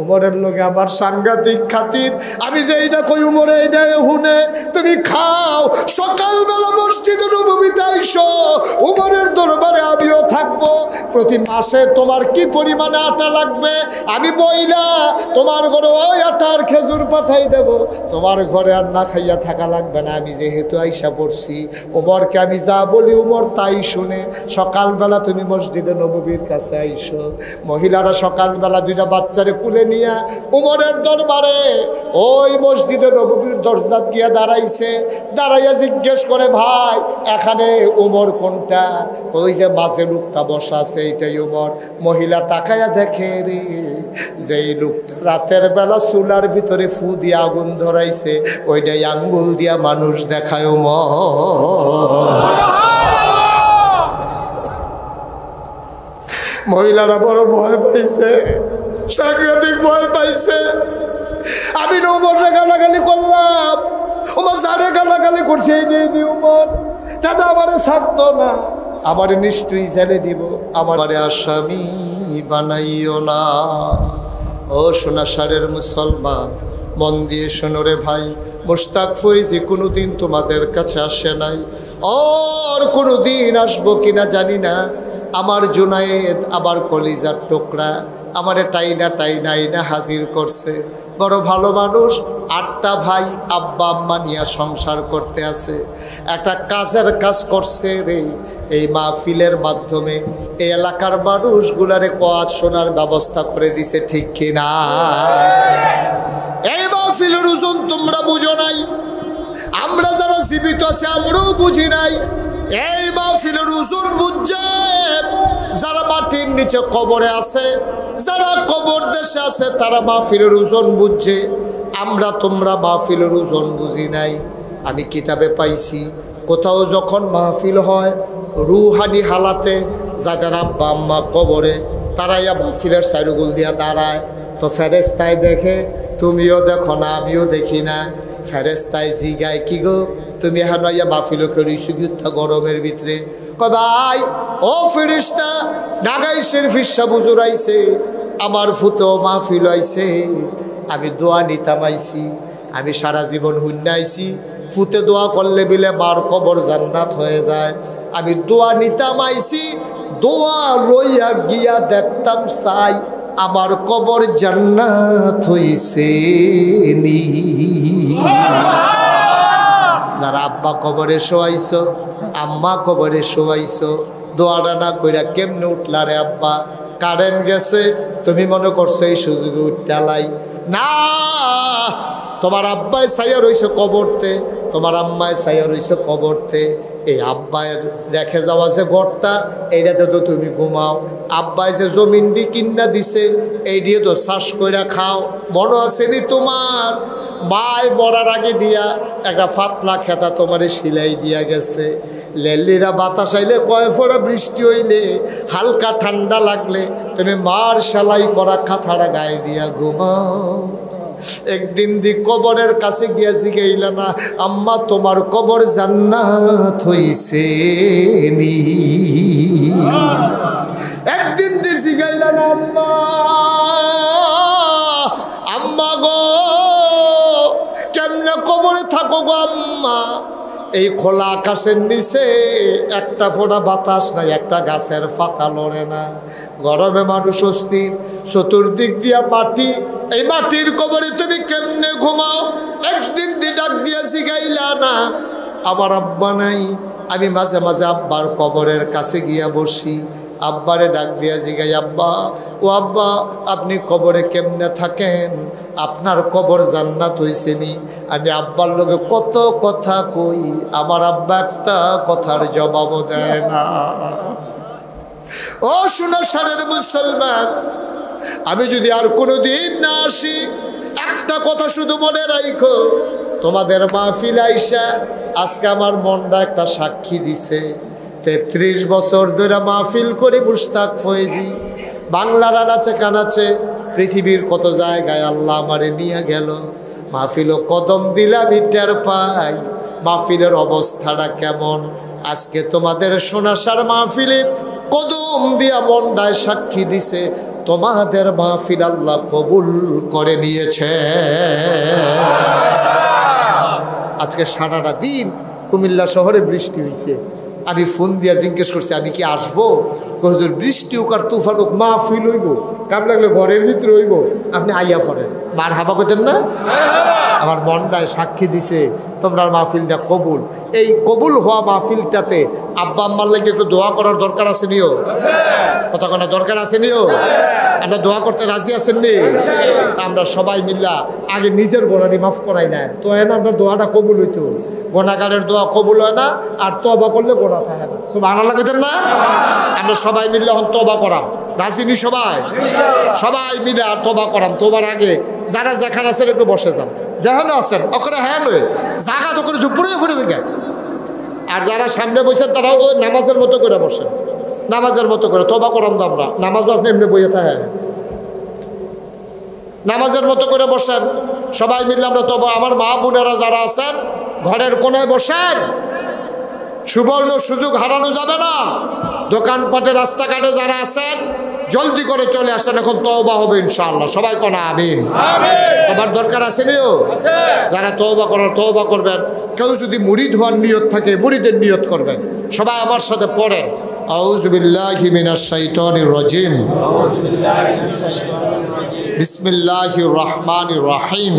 উমরের লোকে আমার সাংঘাতিক খাতির, আমি যে এইটা কই উমরে এইটাই হুনে, তুমি খাও। সকালবেলা মসজিদে নববীতে আইসো, উমরের দরবারে আমিও থাকবো। প্রতি মাসে তোমার কি পরিমাণে আটা লাগবে আমি বইলা তোমার ঘরে ওই আটার খেজুর পাঠাই দেব, তোমার ঘরে আর না খাইয়া থাকা লাগবে না। আমি যেহেতু আইসা পড়ছি, উমরকে আমি যা বলি উমর তাই শুনে। সকালবেলা তুমি মসজিদে নববীর কাছে আইসো। মহিলারা সকালবেলা 2টা বাচ্চারে কুলে নিয়ে উমরের দরবারে ওই মসজিদে নববীর দরজাত গিয়া দাঁড়াইছে। দাঁড়াইয়া জিজ্ঞেস করে, ভাই এখানে উমর কোনটা? ওই যে মাঝে লোকটা বসা আছে এইটাই উমর। মহিলা তাকাইয়া দেখে রে, যেই লোকটা রাতের বেলা চুলার ভিতরে ফু দিয়ে আগুন ধরাইছে, ওইটাই আঙ্গুল দিয়া মানুষ দেখায় উমর। মহিলারা বড় ভয় পাইছে, সাংঘাতিক ভয় পাইছে। আমি উমরে গালাগালি করলাম, উমর সাড়ে গালাগালি করছে, এই উমর দাদা আমারে ছাড়ত না, আমারে নিশ্চয়ই ছেড়ে দিব, আমারে আসামি বানাইও না। ও সোনা সারের মুসলমান, মন দিয়ে শোনো রে ভাই, মুশতাক ফৈজি কোনোদিন তোমাদের কাছে আসে নাই, আর কোনোদিন আসবো কিনা জানি না। আমার জুনায়েদ, আমার কলিজার টুকরা, আমারে টাইনা টাইনা আইনা হাজির করছে। বড় ভালো মানুষ, 8টা ভাই আব্বা আম্মা নিয়ে সংসার করতে আছে। একটা কাজের কাজ করছে রে, এই মাহফিলের মাধ্যমে এই এলাকার মানুষগুলারে কোয়াজ শোনার ব্যবস্থা করে দিছে, ঠিক কিনা? এই মাহফিলের ওজন তোমরা বুঝো নাই, আমরা যারা জীবিত আছে আমরাও বুঝি নাই। এই মাহফিলের ওজন বুঝছে যারা মাটির নিচে কবরে আছে, যারা কবর দেশে আছে, তারা মাহফিলের ওজন বুঝছে। আমরা তোমরা মাহফিলের ওজন বুঝি নাই। আমি কিতাবে পাইছি কোথাও যখন মাহফিল হয় রুহানি হালাতে যাদের আব্বা আম্মা কবরে, তারা ইয়া মাহফিলের সাইরুগুল দিয়া দাঁড়ায়। তো ফেরেশতায় দেখে, তুমিও দেখো না আমিও দেখি না। ফেরেশতায় জিগায়, কি গো তুমি এখন ইয়া মাহফিল করিস গরমের ভিতরে? কয় ভাই ও ফেরেশতা, ঢাকাইশের ফিরসা বুজুর আইছে, আমার ফুতেও মাহফিল আইছে, আমি দোয়া নিতাম আইছি, আমি সারা জীবন হুন্নাইছি, ফুতে দোয়া করলে বিলে মার কবর জান্নাত হয়ে যায়। আমি দোয়া নিতাম আইছি, দোয়া লইয়া গিয়া দেখতাম চাই আমার কবর জান্নাত হইছে নি। যারা আব্বা কবরে শোয়াইছো, আম্মা কবরে শোয়াইছো, দোয়াটা না কইরা কেমনে উঠলা রে আব্বা? কারেন্ট গেছে, তুমি মনে করছো এই সুযোগে উঠটালাই না। তোমার আব্বায় ছাইয়া রইছো কবরতে, তোমার আম্মায় ছাইয়া রইছো কবরতে। এই আব্বায়ের রেখে যাওয়া যে ঘরটা, এইটাতে তো তুমি ঘুমাও। আব্বাই যে জমিনটি কিন্না দিছে, এই দিয়ে তো চাষ কইরা খাও। মনে আসেনি তোমার মায় মরার আগে দিয়া একটা পাতলা খেতা তোমারে সিলাই দিয়া গেছে। লেলিরা বাতাস আইলে, কয় ফোঁটা বৃষ্টি হইলে, হালকা ঠান্ডা লাগলে তুমি মার সেলাই করা খাতাটা গায়ে দিয়া ঘুমাও। একদিন দি কবরের কাছে গিয়েছি গেইলা না, আম্মা তোমার কবর জান্নাত হইছে নি? একদিন দিছি গেইলা না, আম্মা আম্মা গো কেমনে কবরে থাকো গো আম্মা? এই খোলা আকাশের নিচে একটা ফোঁটা বাতাস নাই, একটা গাছের পাতা লড়ে না, গরমে মানুষ অস্থির, চতুর্দিক দিয়া মাটি। এই মাটির কবরে তুমি কেমনে ঘুমাও? একদিন দি ডাক দিয়া শিখাইলা না, আমার আব্বা নাই। আমি মাঝে মাঝে আব্বার কবরের কাছে গিয়া বসি, আব্বারে ডাক দিয়া জিগাই, আব্বা ও আব্বা আপনি কবরে কেমনে থাকেন? আপনার কবর জান্নাত হইছে নি? আমি আব্বার লোকে কত কথা কই, আমার আব্বা একটা কথার জবাবও দেয় না। ও শোনো সারের মুসলমান, আমি যদি আর কোনোদিন না আসি, একটা কথা শুধু মনে রাখো, তোমাদের মাহফিল আইসা আজকে আমার মনটা একটা সাক্ষী দিছে। 33 বছর ধরে মাহফিল করে মুশতাক ফয়েজি, বাংলার আনাচে কানাচে পৃথিবীর কত জায়গায় আল্লাহ আমারে নিয়ে গেল। মাহফিলও কদম দিলাম, টের পাই মাহফিলের অবস্থাটা কেমন। আজকে তোমাদের সোনাসার মাহফিলে কদম দিয়া মনটায় সাক্ষী দিছে, তোমাদের মাহফিল আল্লাহ কবুল করে নিয়েছে। আজকে সারাটা দিন কুমিল্লা শহরে বৃষ্টি হয়েছে। আমি ফোন দিয়া জিজ্ঞেস করছি আমি কি আসবো? হুজুর বৃষ্টি হোক আর তুফান হোক মাহফিল হইব, কাম লাগলে ঘরের ভিতরে হইব, আপনি আইয়া পড়েন। মার হাবা করতেন না? আমার মনটায় সাক্ষী দিছে তোমরা মাহফিলটা কবুল। এই কবুল হওয়া মাহফিলটাতে আব্বা আম্মার লাগে একটু দোয়া করার দরকার আছে নিও, কথা কোনো দরকার আছে নিও। আমরা দোয়া করতে রাজি আছেন নি? আমরা সবাই মিল্লা আগে নিজের গোনানি মাফ করাই না, তো এন আপনার দোয়াটা কবুল হইতো। গোনাগারের দোয়া কবুল হয় না, আর তবা করলে গোনা থাকে না। সব আনা লাগতেন না? আমরা সবাই মিলে এখন তবা করাম, রাজি নি সবাই? সবাই মিলে আর তবা করাম। তোবার আগে যারা যেখানে আছেন একটু বসে যান, যেখানে আছেন ওখানে হ্যাঁ নয়, জায়গা তো করে দুপুরে ফুরে দেখে। আর যারা সামনে বসেন তারাও ওই নামাজের মতো করে বসেন, নামাজের মতো করে তবা করাম। তো আমরা নামাজও আপনি এমনি বইয়ে থাকে, নামাজের মতো করে বসেন সবাই মিলে আমরা তবা। আমার মা বোনেরা যারা আছেন ঘরের কোনায় বসেন, সুবর্ণ সুযোগ হারানো যাবে না। দোকানপাটে রাস্তাঘাটে যারা আছেন জলদি করে চলে আসেন, এখন তওবা হবে ইনশাআল্লাহ। সবাই কোনা আমিন। আবার দরকার আছে নিও, যারা তওবা করার তওবা করবেন। কেউ যদি মুরিদ হওয়ার নিয়ত থাকে মুরিদের নিয়ত করবেন। সবাই আমার সাথে পড়েন, আউযু বিল্লাহি মিনাশ শাইতানির রাজিম, বিসমিল্লাহির রহমানির রহিম,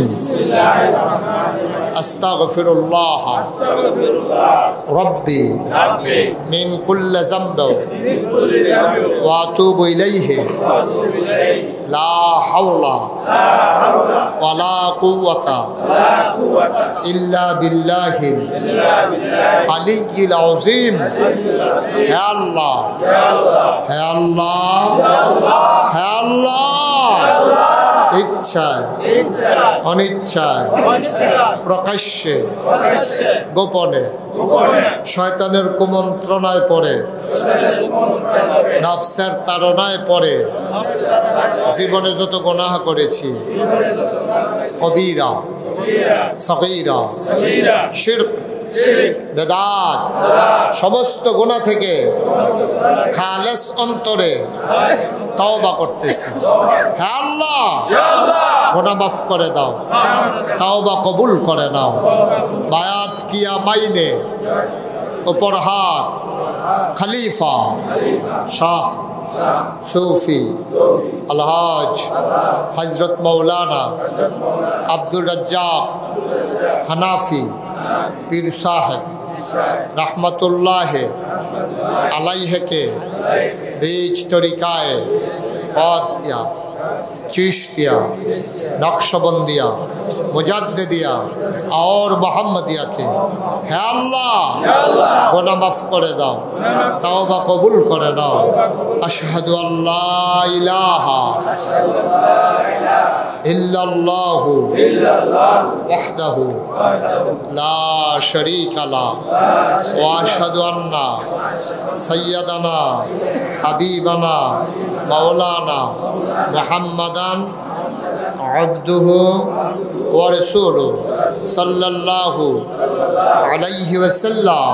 আস্তাগফিরুল্লাহ রব্বি মিন কুল্লি যামব ওয়া আতুবু ইলাইহি লা হাওলা ওয়ালা কুওয়াতা ইল্লা বিল্লাহিল আলিয়্যিল আযীম। হে আল্লাহ, হে আল্লাহ, হে আল্লাহ, ইচ্ছায় অনিচ্ছায় প্রকাশ্যে গোপনে শয়তানের কুমন্ত্রণায় পড়ে নফসের তাড়নায় পড়ে জীবনে যত গুনাহ করেছি কবীরা সগীরা শিরক বেদাত সমস্ত গুনাহ থেকে খালেস অন্তরে তওবা করতেছি। হে আল্লাহ, গুনাহ মাফ করে দাও, তওবা কবুল করে নাও। বায়াত কিয়া মাইনে উপর হাত খলিফা শাহ सूफी अलहाज हजरत मौलाना अब्दुल रज्जाक हनाफी पीर साहब रहमतुल्लाह अलैह के बीच तरीकाए क़ादिया चिश्तिया नक्शबंदिया मुजद्दिदिया और मोहम्मदिया के है अल्लाह गुनाह माफ करे दाओ, तौबा कबूल करे दाओ। अशहदु अल्ला इलाहा इल्लल्लाहु वहदहु ला शरीका ला व अशहदु अन्ना सय्यदना हबीबना मौलाना मुहम्मदन अब्दुहु व रसूलुहु सल्लल्लाहु अलैहि वसल्लम।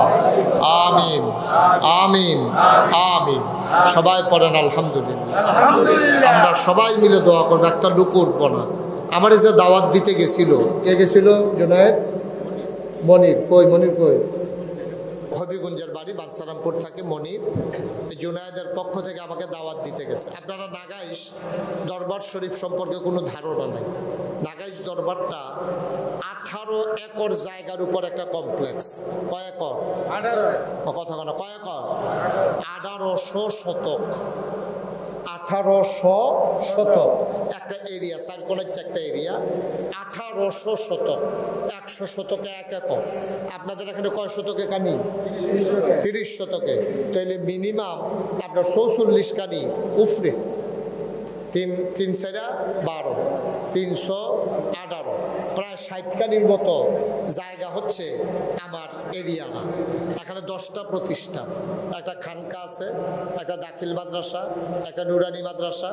आमीन आमीन आमीन। সবাই পড়েন আলহামদুলিল্লাহ। আমরা সবাই মিলে দোয়া করব, একটা লোক উঠবো না। আমার যে দাওয়াত দিতে গেছিল, কে গেছিল? জুনায়েদ মনির। কই মনির কই? হবিগঞ্জের বাড়ি বাদসারামপুর থাকে মনির। জুনায়েদের পক্ষ থেকে আমাকে দাওয়াত দিতে গেছে। আপনারা নাগাইশ দরবার শরীফ সম্পর্কে কোনো ধারণা নেই। নাগাইশ দরবারটা 18 একর জায়গার উপর একটা কমপ্লেক্স। কয় একর? 18। কথা কেন? কয় একর? 1800 শতক। 1800 শতক একটা এরিয়া, সার্কুলার একটা এরিয়া। 1800 শতক, 100 শতকে 1 একর। আপনাদের এখানে কয় শতকে কানি? 30 শতকে। তাহলে মিনিমাম আপনার 44 কানি উফরে। 3 4 12 318, প্রায় 60 কানির মতো জায়গা হচ্ছে আমার এরিয়া না। এখানে 10টা প্রতিষ্ঠান, একটা খানকা আছে, একটা দাখিল মাদ্রাসা, একটা নুরানি মাদ্রাসা,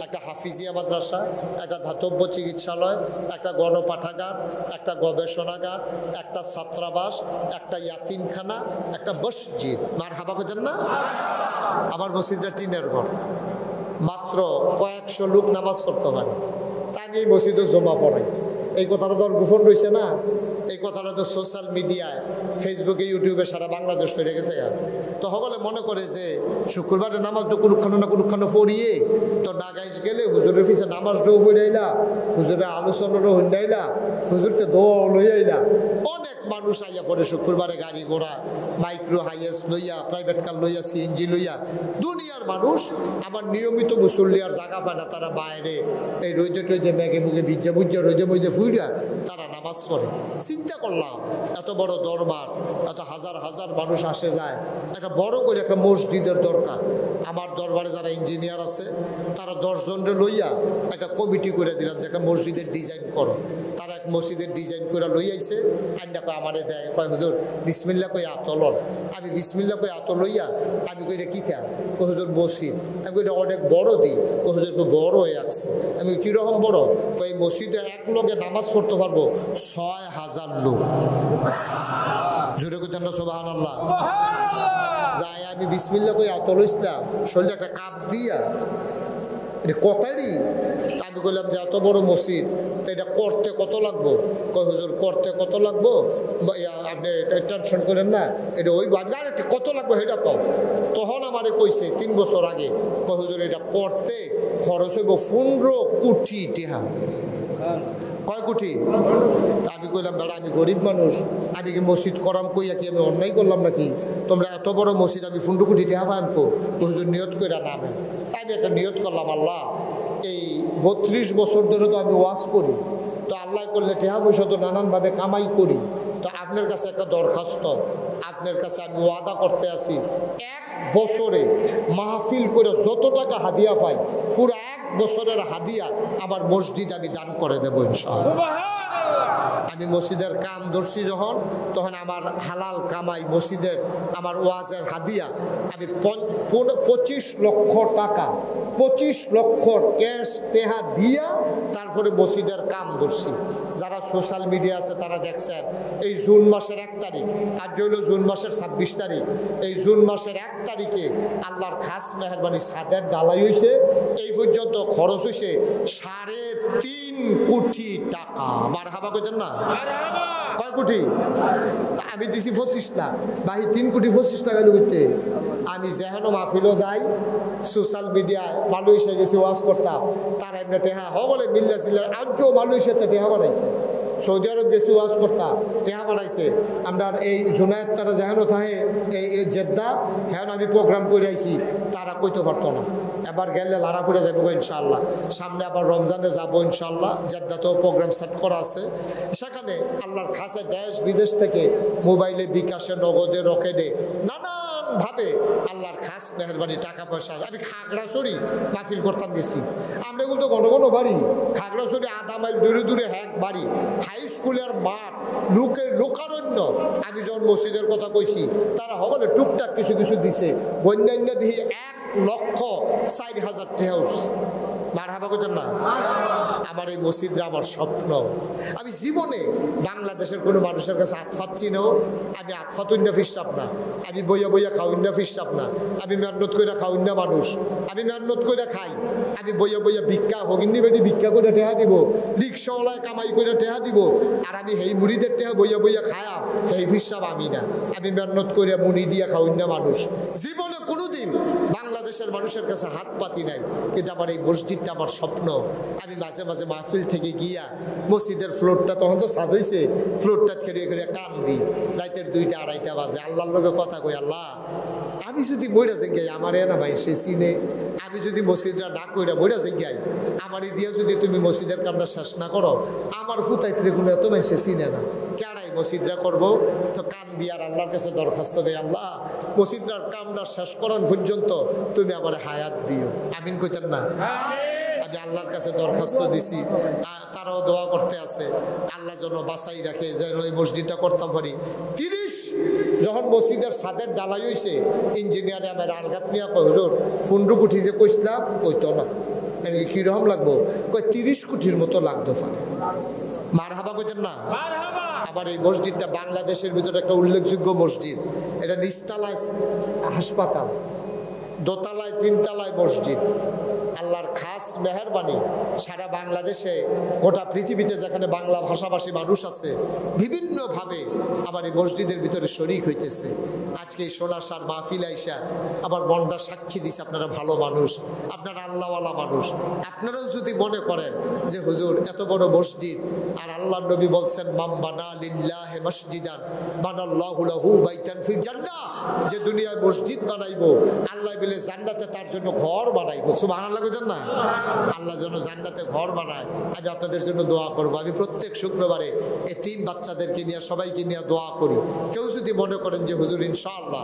একটা হাফিজিয়া মাদ্রাসা, একটা ধাতব্য চিকিৎসালয়, একটা গণপাঠাগার, একটা গবেষণাগার, একটা ছাত্রাবাস, একটা ইয়াতিমখানা, একটা মসজিদ। মার হাবা করতেন না? আমার মসজিদটা টিনের ঘর, মাত্র কয়েকশো লোক নামাজ পড়তে পারে। তাই আমি এই মসজিদে জমা পড়াই। এই কথাটা তো গোপন রয়েছে না, এই কথাটা তো সোশ্যাল মিডিয়ায় ফেসবুকে ইউটিউবে সারা বাংলাদেশ হয়ে গেছে। তো সকলে মনে করে যে শুক্রবারে নামাজটা কোনখানে না কোনখানে পড়িয়ে তো নাগাইশ গেলে হুজুরের পিছে নামাজটাও পড়ে আইলা, হুজুরের আলোচনারও হুন্ডাইলা, হুজুরকে দোয়া লই আইলা। অনেক মানুষ আইয়া পড়ে শুক্রবারে গাড়ি ঘোড়া, মাইক্রো হাইয়েস্ট লইয়া, প্রাইভেট কার লইয়া, সিএনজি লইয়া। দুনিয়ার মানুষ আমার নিয়মিত মুসল্লিয়ার জায়গা পায় না, তারা বাইরে এই রোদে টইদে মেঘে মুখে ভিজা ভুজা রোদে মধ্যে ফুইরা তারা নামাজ পড়ে। চিন্তা করলাম এত বড় দরবার, এত হাজার হাজার মানুষ আসে যায়, একটা বড় করে একটা মসজিদের দরকার। আমার দরবারে যারা ইঞ্জিনিয়ার আছে তারা 10 জনরে লইয়া একটা কমিটি করে দিলাম যে একটা মসজিদের ডিজাইন করো। তারা এক মসজিদের ডিজাইন করে লই আইছে, আইনা কয় আমারে দেয়, কয় হুজুর বিসমিল্লা কই আতলন। আমি বিসমিল্লা কই আত লইয়া আমি কই এটা কিতা? কই হুজুর মসজিদ। আমি কই এটা অনেক বড় দিই। কই হুজুর একটু বড় হয়ে আসছে। আমি কীরকম বড়? কই মসজিদে এক লোকে নামাজ পড়তে পারবো 6000 লোক। জুড়ে কইতেন না সুবহানাল্লাহ? যাই আমি বিসমিল্লা কই আত লইছিলাম, শরীরে একটা কাপ দিয়া এটা কথারই। আমি বললাম যে এত বড় মসজিদ তো এটা করতে কত লাগবো? কয় হুজুর করতে কত লাগবো আপনি টেনশন করেন না, এটা ওই আরে কত লাগবো সেটা কম। তখন আমারে কইছে 3 বছর আগে, কয় হুজুর এটা করতে খরচ হইব 15 কোটি টাকা। কয় কোটি? আমি কইলাম দাদা আমি গরিব মানুষ, আমি কি মসজিদ করাম কইয়া কি আমি অন্যায় করলাম নাকি? তোমরা এত বড় মসজিদ আমি ফুন্ডু কোটি টেহা পাইম কো? হুজুর নিয়ত কইরা নামে। তাই আমি একটা নিয়ত করলাম, আল্লাহ এই 32 বছর ধরে তো আমি ওয়াজ করি, তো আল্লাহ করলে টেহা পয়সা তো নানানভাবে কামাই করি, তো আপনার কাছে একটা দরখাস্ত, আপনার কাছে আমি ওয়াদা করতে আছি, 1 বছরে মাহফিল করে যত টাকা হাদিয়া পাই পুরো 1 বছরের হাদিয়া আমার মসজিদ আমি দান করে দেবো ইনশাআল্লাহ। আমি মসজিদের কাম ধরছি যখন, তখন আমার হালাল কামাই মসজিদের আমার ওয়াজের হাদিয়া আমি 25 লক্ষ টাকা 25 লক্ষ ক্যাশ টেহা দিয়া তারপরে মসজিদের কাম ধরছি। যারা সোশ্যাল মিডিয়া আছে তারা দেখছেন এই জুন মাসের 1 তারিখ, আজ হইল জুন মাসের 26 তারিখ, এই জুন মাসের 1 তারিখে আল্লাহর খাস মেহরবানি ছাদের ডালাই হয়েছে, এই পর্যন্ত খরচ হয়েছে 3.5 কোটি টাকা। মারহাবা কইতেন না? কয় কোটি? আমি দিছি 25 লাখ, বাকি 3 কোটি 25 টাকা করতে। আমি যেহেন মাহফিলও যাই, সোশ্যাল মিডিয়ায় মালয়েশিয়া গেছি ওয়াজ করতাম, তারা এমনি টেহা বলে মিল্লা ছিলেন, আজও মালয়েশিয়াতে টেহা বানাইছে। সৌদি আরব গেছি ওয়াজ করতাম, টেহা বানাইছে। আমরা এই জুনায়েদ তারা যেহেন থাকে এই জেদ্দা, হ্যাঁ আমি প্রোগ্রাম করে আইছি, তারা কইতে পারতো না। এবার গেলে লারাপুরে যাবো ইনশাআল্লাহ, সামনে আবার রমজানে যাবো ইনশাআল্লাহ। জেদ্দাতেও প্রোগ্রাম সেট করা আছে, সেখানে আল্লাহর খাসে দেশ বিদেশ থেকে মোবাইলে, বিকাশে, নগদে, রকেটে নানানভাবে আল্লাহর খাস মেহরবানি টাকা পয়সা। আমি খাগড়াছড়ি মাহফিল করতাম গেছি, আমরা কিন্তু ঘন ঘন বাড়ি, খাগড়াছড়ি আধা মাইল দূরে দূরে হ্যাক বাড়ি, হাই স্কুলের মাঠ, লোকারণ্য। আমি যখন মসজিদের কথা কইছি, তারা হবলে টুকটাক কিছু কিছু দিছে, বন্যান্য দিয়ে 1,04,000 টাকা উঠছে। মারহাবা কইতেন না? আমার এই মসজিদরা আমার স্বপ্ন। আমি জীবনে বাংলাদেশের কোনো মানুষের কাছে আতফাচ্ছি না, আমি আতফাতুন্না ফিরসাব না, আমি বইয়া বইয়া খাউন্না ফিরসাব না, আমি মেহনত করে খাউন্না মানুষ, আমি মেহনত করে খাই, আমি বইয়া বইয়া ভিক্ষা হগিন্নি বেটি ভিক্ষা করে টেহা দিব, রিক্সাওয়ালায় কামাই করে টেহা দিব, আর আমি হেই মুড়িদের টেহা বইয়া বইয়া খায়া হেই ফিরসাব আমি না। আমি মেহনত করে মুড়ি দিয়া খাউন্না মানুষ। জীবনে কোনোদিন বাংলাদেশের মানুষের কাছে হাত পাতি নাই, কিন্তু আমার এই মসজিদটা আমার স্বপ্ন। আমি মাঝে মাঝে মাহফিল থেকে গিয়া মসজিদের ফ্লোরটা, তখন তো সাদ হয়েছে, ফ্লোরটা খেয়ে করে কান দিই, রাতের 2টা 2:30 বাজে, আল্লাহর লোকে কথা কই, আল্লাহ আমি যদি বইরা যাই আমার এ না ভাই সে চিনে, আমি যদি মসজিদরা না কইরা বইরা যাই আমার দিয়া যদি তুমি মসজিদের কামটা শেষ না করো, আমার ফুতাইত্রে কোনো এত মানুষ চিনে না, কেড়াই মসজিদরা করবো? তো কান দিয়ে আর আল্লাহর কাছে দরখাস্ত দেয়, আল্লাহ মসজিদরার কামটা শেষ করার পর্যন্ত তুমি আমার হায়াত দিও। আমিন কইতেন না? আমি আল্লাহর কাছে দরখাস্ত দিছি, তারাও দোয়া করতে আছে, আল্লাহ যেন বাঁচাই রাখে, যেন ওই মসজিদটা করতাম পারি। 30 যখন মসজিদের ছাদের ডালাই হয়েছে, ইঞ্জিনিয়ারে আমার আলগাত নিয়ে হুজুর 15 কোটি যে কইছিলাম কইতো না, আমি কিরকম লাগবো? কই 30 কোটির মতো লাগতো। মারহাবা কইতেন না? আবার এই মসজিদটা বাংলাদেশের ভিতরে একটা উল্লেখযোগ্য মসজিদ। এটা নিচতলায় হাসপাতাল, দোতলায় 3 তলায় মসজিদ। আল্লাহর খাস মেহরবানি সারা বাংলাদেশে, গোটা পৃথিবীতে যেখানে বাংলা ভাষাভাষী মানুষ আছে, বিভিন্নভাবে আবার এই মসজিদের ভিতরে শরীক হইতেছে। আজকে এই সোনাসার মাহফিল আইসা আবার মনটা সাক্ষী দিছে, আপনারা ভালো মানুষ, আপনারা আল্লাহওয়ালা মানুষ। আপনারাও যদি মনে করেন যে হুজুর এত বড় মসজিদ, আর আল্লাহর নবী বলছেন মাম বানা লিল্লাহি মসজিদান বানাল্লাহু লাহু বাইতান ফিল জান্নাহ, যে দুনিয়ায় মসজিদ বানাইবো আল্লাহ বলে জান্নাতে তার জন্য ঘর বানাইবো। সুবহানাল্লাহ কইতেন না? আল্লাহ যেন জান্নাতে ঘর বানায়। আমি আপনাদের জন্য দোয়া করবো। আমি প্রত্যেক শুক্রবারে এতিম বাচ্চাদেরকে নিয়ে, সবাইকে নিয়ে দোয়া করি। কেউ যদি মনে করেন যে হুজুর ইনশাআল্লাহ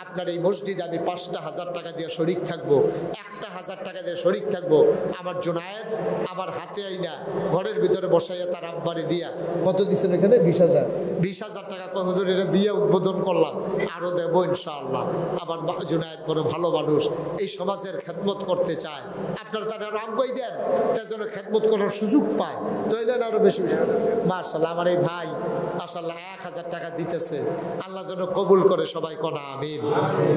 আপনার এই মসজিদে আমি 5টা 1000 টাকা দিয়ে শরিক থাকবো, 1টা 1000 টাকা দিয়ে শরিক থাকবো, আমার জুনায়েদ আমার হাতে আইনা ঘরের ভিতরে বসাইয়া তার আব্বারে দিয়া, কত দিচ্ছেন এখানে? 20,000 টাকা হুজুর এটা দিয়ে উদ্বোধন করলাম, আরো দেবো ইনশাআল্লাহ। আমার জুনায়েদ বড় ভালো মানুষ, এই সমাজের খেদমত করতে চায়, আপনারা তারা আরো আগ্রহী দেন, তার জন্য খেদমত করার সুযোগ পায়, তো এলেন আরো বেশি। মাশাআল্লাহ আমার এই ভাই মাশাআল্লাহ 1000 টাকা দিতেছে, আল্লাহ যেন কবুল করে, সবাই কোনা আমিন।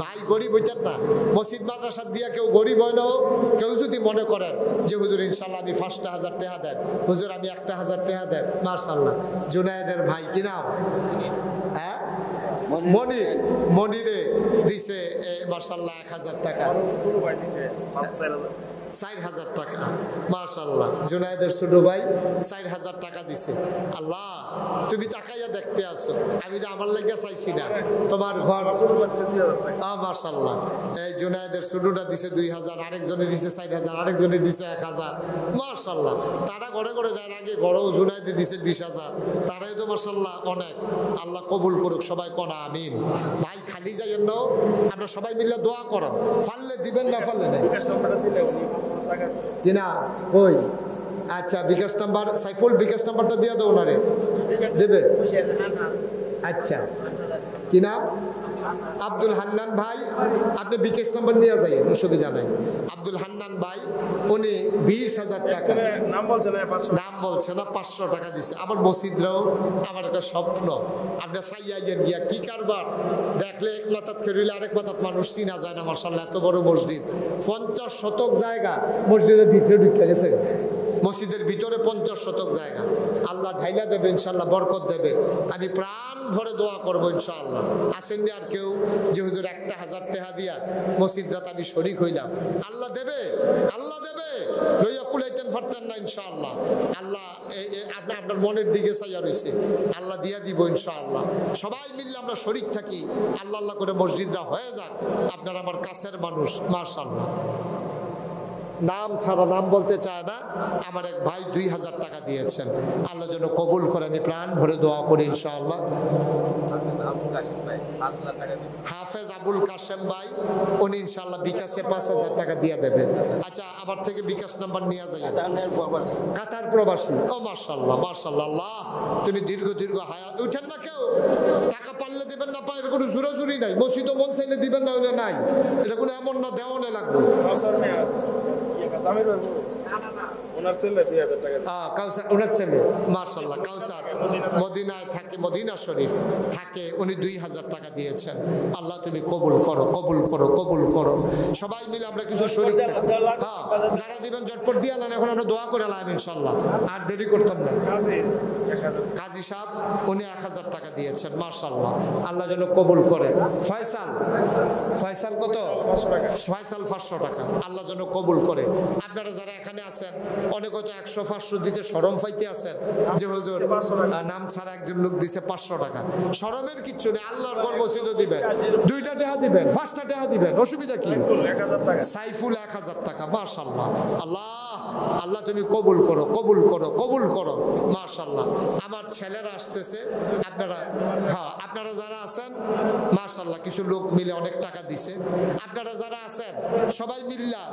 ভাই গরিব হইতেন না, মসজিদ মাদ্রাসা দিয়া কেউ গরিব হয় না। কেউ যদি মনে করেন যে হুজুর ইনশাআল্লাহ আমি 5টা 1000 টাকা দেন, হুজুর আমি 1টা 1000 টাকা দেন, মাশাআল্লাহ। জুনায়েদের ভাই কি নাম? হ্যাঁ মনিরে দিছে মাশাআল্লাহ 1000 টাকা। 4,000 টাকা। মাশাআল্লাহ, জুনায়েদের ছোট ভাই 4,000 টাকা দিছে। আল্লাহ তুমি তাকাইয়া দেখতে আছো, আমি তো আমার লাগিয়া চাইছি না, তোমার ঘর। মাশাআল্লাহ, এই জুনায়েদের ছোটটা দিছে 2,000, আরেকজনে দিছে 4,000, আরেকজনে দিছে 1,000। মাশাআল্লাহ, তারা ঘরে ঘরে যায় আগে, ঘরেও জুনায়েদে দিছে 20,000। তারাই তো মাশাআল্লাহ অনেক। আল্লাহ কবুল করুক, সবাই কোনা আমিন। ভাই খালি যাইয়েন না, আমরা সবাই মিলে দোয়া করো, পারলে দিবেন, না পারলে নাই কিনা ওই। আচ্ছা, বিকাশ নাম্বার, সাইফুল বিকাশ নাম্বারটা দিয়ে দাও, ওনারে দেবে। আচ্ছা, কি নাম? আব্দুল হান্নান ভাই, আপনি বিকাশ নাম্বার নিয়ে যাই, অসুবিধা নাই। আব্দুল হান্নান ভাই, উনি 20,000 টাকা নাম বলছে না, 500 টাকা দিছে। আমার মসজিদরাও আমার একটা স্বপ্ন, আপনার সাইয়াইয়ের গিয়া কি কারবার, দেখলে এক মাথাত খেরুইলে আরেক মাথাত মানুষ চিনা যায় না। মাশাআল্লাহ, এত বড় মসজিদ, 50 শতক জায়গা মসজিদের ভিতরে ঢুকে গেছে। মসজিদের ভিতরে 50 শতক জায়গা। আল্লাহ ঢাইলা দেবে ইনশাআল্লাহ, বরকত দেবে। আমি প্রাণ ভরে দোয়া করবো ইনশাআল্লাহ। আসেননি আর কেউ যে হুজুর 1,000 টাকা দিয়া মসজিদরাত আমি শরীক হইলাম? আল্লাহ দেবে, আল্লাহ দেবে, লইয়া কুলাইতেন পারতেন না ইনশাআল্লাহ। আল্লাহ আপনার মনের দিকে চাইয়া রয়েছে, আল্লাহ দিয়া দিব ইনশাআল্লাহ। সবাই মিললে আমরা শরীক থাকি, আল্লাহ আল্লাহ করে মসজিদরা হয়ে যাক। আপনার আমার কাছের মানুষ, মাশাআল্লাহ। নাম ছাড়া, নাম বলতে চায় না, আমার এক ভাই 2,000 টাকা দিয়েছেন, আল্লাহ যেন কবুল করে। আমি প্রাণ ভরে দোয়া করি ইনশাআল্লাহ। হাফেজ আবুল কাশেম ভাই, উনি ইনশাআল্লাহ বিকাশে 5,000 টাকা দিয়ে দেবে। আচ্ছা, আবার থেকে বিকাশ নাম্বার নিয়ে যাই। কাতার প্রবাসী, ও মাশাআল্লাহ মাশাআল্লাহ, আল্লাহ তুমি দীর্ঘ দীর্ঘ হায়াত। উঠেন না কেউ, টাকা পারলে দিবেন, না পারলে কোনো জোরাজুরি নাই। মসজিদ মন চাইলে দিবেন, না হইলে নাই। এটা কোনো এমন না দেওয়ানে লাগবে। মদিনায় থাকে, মদিনা শরীফ থাকে, উনি 2,000 টাকা দিয়েছেন। আল্লাহ তুমি কবুল করো, কবুল করো, কবুল করো। সবাই মিলে আমরা কিছু শরীফ, যারা দিবেন ঝটপট দিয়ে আলেন, এখন আমরা দোয়া করে আলাম ইনশাল্লাহ, আর দেরি করতাম না। কাজী সাহেব, উনি 1,000 টাকা দিয়েছেন, মাশাআল্লাহ, আল্লাহ যেন কবুল করে। ফয়সাল, ফয়সাল কত? ফয়সাল 500 টাকা, আল্লাহ যেন কবুল করে। আপনারা যারা এখানে আছেন, অনেক হয়তো 100-500 দিতে শরম পাইতে আছেন যে হুজুর নাম ছাড়া একজন লোক দিছে 500 টাকা। শরমের কিচ্ছু নেই, আল্লাহর ঘর মসজিদে দিবেন, 2টা টাকা দিবেন, 5টা টাকা দিবেন, অসুবিধা কি? সাইফুল 1,000 টাকা, মাশাআল্লাহ। আল্লাহ আল্লাহ তুমি কবুল করো, কবুল করো, কবুল করো, মাশাআল্লাহ। আমার ছেলেরা আসতেছে, আপনারা, হ্যাঁ আপনারা যারা আছেন মাশাআল্লাহ, কিছু লোক মিলে অনেক টাকা দিছে। আপনারা যারা আছেন সবাই মিল্লা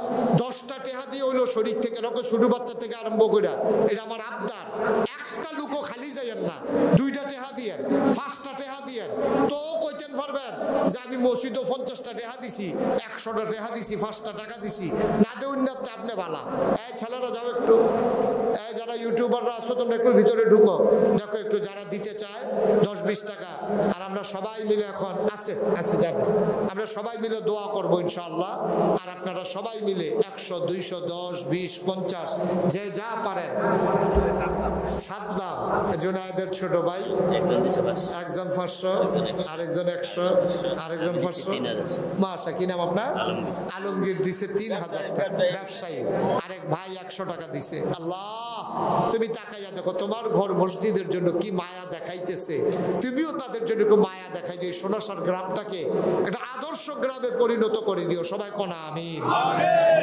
10টা টাকা দিয়ে হইলো শরীর থেকে, লোকে ছোট বাচ্চা থেকে আরম্ভ করে, এটা আমার আবদার। একটা লোকও খালি যাইয়েন না, 2টা টাকা দিয়েন, 5টা টাকা দিয়েন। তো কইতেন পারবেন যে আমি মসজিদও 50টা টাকা দিছি, 100টা টাকা দিছি, 5টা টাকা দিছি, না দেউন না আপনি বালা। এই ছেলেরা যাও একটু, এই যারা ইউটিউবাররা আছো তোমরা একটু ভিতরে ঢুকো, দেখো একটু যারা দিতে চায় 10-20 টাকা। আর আমরা সবাই মিলে এখন আছে যাবো, আমরা সবাই মিলে দোয়া করবো ইনশাআল্লাহ। আর আপনারা সবাই মিলে 100, 200, 10, 20, 50 যে যা পারেন। সাদ্দাম জুনায়েদের ছোট ভাই, একজন 500, আরেকজন 100, আরেকজন 500। মাশা, কি নাম আপনার? আলমগীর দিছে 3,000 টাকা, ব্যবসায়ী। আরেক ভাই 100 টাকা দিছে। আল্লাহ তুমি তাকাইয়া দেখো, তোমার ঘর মসজিদের জন্য কি মায়া দেখাইতেছে, তুমিও তাদের জন্য একটু মায়া দেখাই দিও। সোনাসার গ্রামটাকে একটা আদর্শ গ্রামে পরিণত করে দিও। সবাই কোনা আমিন।